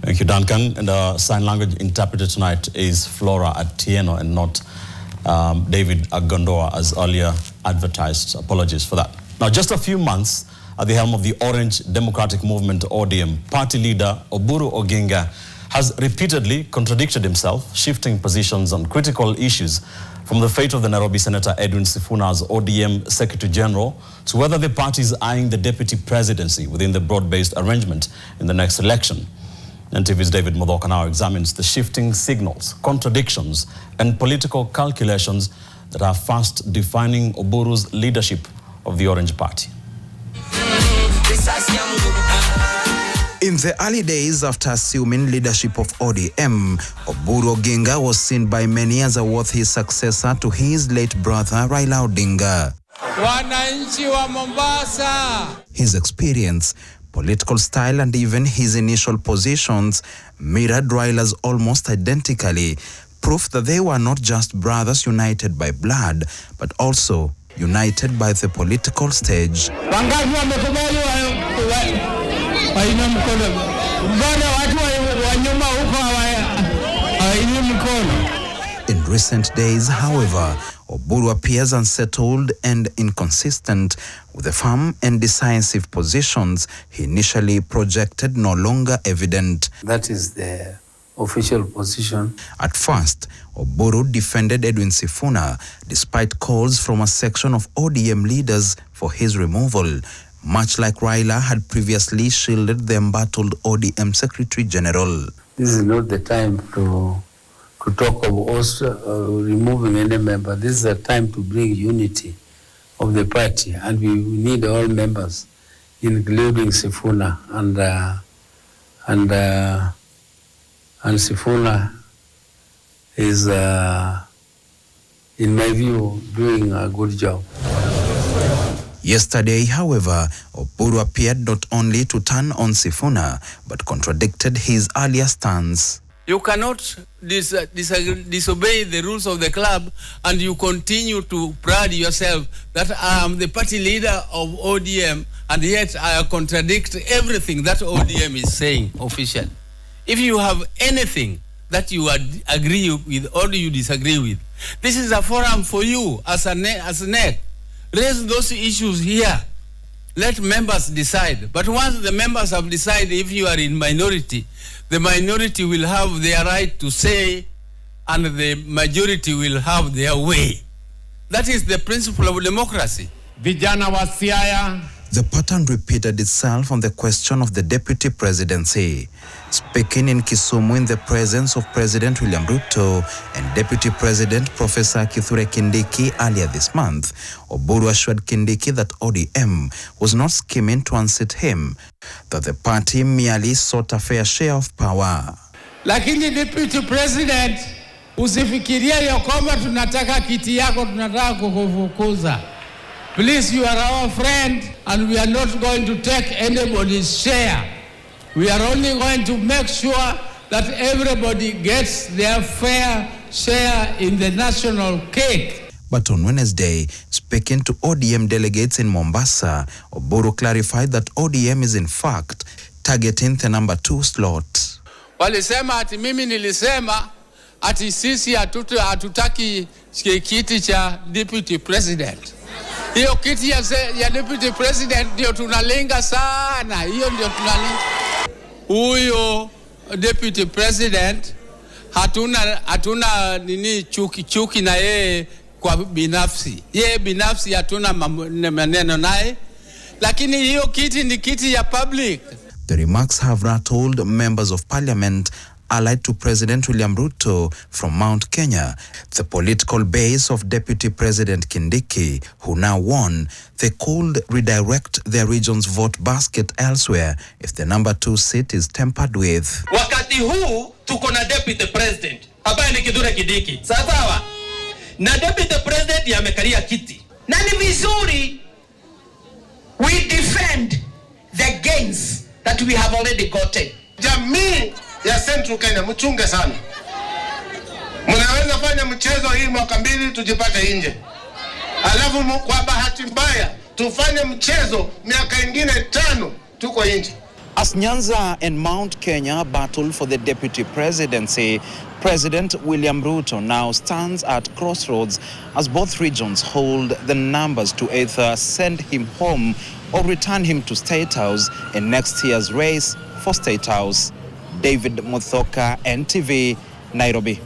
Thank you, Duncan. And the sign language interpreter tonight is Flora Atieno and not David Agondoa as earlier advertised. Apologies for that. Now, just a few months at the helm of the Orange Democratic Movement, ODM, party leader Oburu Oginga has repeatedly contradicted himself, shifting positions on critical issues from the fate of the Nairobi Senator Edwin Sifuna's ODM Secretary General to whether the party is eyeing the deputy presidency within the broad-based arrangement in the next election. NTV's David Modhoka now examines the shifting signals, contradictions, and political calculations that are fast defining Oburu's leadership of the Orange Party. In the early days after assuming leadership of ODM, Oburu Oginga was seen by many as a worthy successor to his late brother Raila Odinga. Wananchi wa Mombasa. His experience, political style, and even his initial positions mirrored Raila's almost identically, proof that they were not just brothers united by blood, but also united by the political stage. In recent days, however, Oburu appears unsettled and inconsistent, with the firm and decisive positions he initially projected no longer evident. That is the official position. At first, Oburu defended Edwin Sifuna despite calls from a section of ODM leaders for his removal, much like Raila had previously shielded the embattled ODM Secretary General. This is not the time to talk of us removing any member. This is a time to bring unity of the party, and we need all members, including Sifuna, and Sifuna is, in my view, doing a good job. Yesterday, however, Oburu appeared not only to turn on Sifuna, but contradicted his earlier stance. You cannot disobey the rules of the club and you continue to pride yourself that I am the party leader of ODM, and yet I contradict everything that ODM is saying officially. If you have anything that you agree with or you disagree with, this is a forum for you as a net. Raise those issues here. Let members decide. But once the members have decided, if you are in minority, the minority will have their right to say, and the majority will have their way. That is the principle of democracy. Vijana wa Siaya. The pattern repeated itself on the question of the deputy presidency. Speaking in Kisumu in the presence of President William Ruto and Deputy President Professor Kithure Kindiki earlier this month, Oburu assured Kindiki that ODM was not scheming to unseat him, that the party merely sought a fair share of power. Lakini Deputy President, usifikiria ya kwamba tunataka kiti yako, tunataka kukufukuza. Please, you are our friend, and we are not going to take anybody's share. We are only going to make sure that everybody gets their fair share in the national cake. But on Wednesday, speaking to ODM delegates in Mombasa, Oburu clarified that ODM is in fact targeting the number 2 slot. Walisema ati mimi nilisema ati sisi hatutaki kiti cha deputy president. Hiyo kiti ya deputy president ndio tunalenga sana. Hiyo ndio tunalenga. Huyo deputy president hatuna nini chuki na yeye kwa binafsi. Yeye binafsi hatuna maneno naye. Lakini hiyo kiti ni kiti ya public. The remarks have rattled members of parliament allied to President William Ruto from Mount Kenya, the political base of Deputy President Kindiki, who now won. They could redirect their region's vote basket elsewhere if the number 2 seat is tampered with. Wakati huu tuko na Deputy President ambaye ni Kithure Kindiki. Sawa? Na Deputy President yamekalia kiti. Na ni vizuri we defend the gains that we have already gotten. Jamii ya Central Kenya, mchunge sana. Mnaweza fanya mchezo hii mwaka 2 tujipate nje. Alafu kwa bahati mbaya tufanye mchezo miaka ingine 5 tuko nje. As Nyanza and Mount Kenya battle for the deputy presidency, President William Ruto now stands at crossroads as both regions hold the numbers to either send him home or return him to State House in next year's race for State House. David Muthoka, NTV, Nairobi.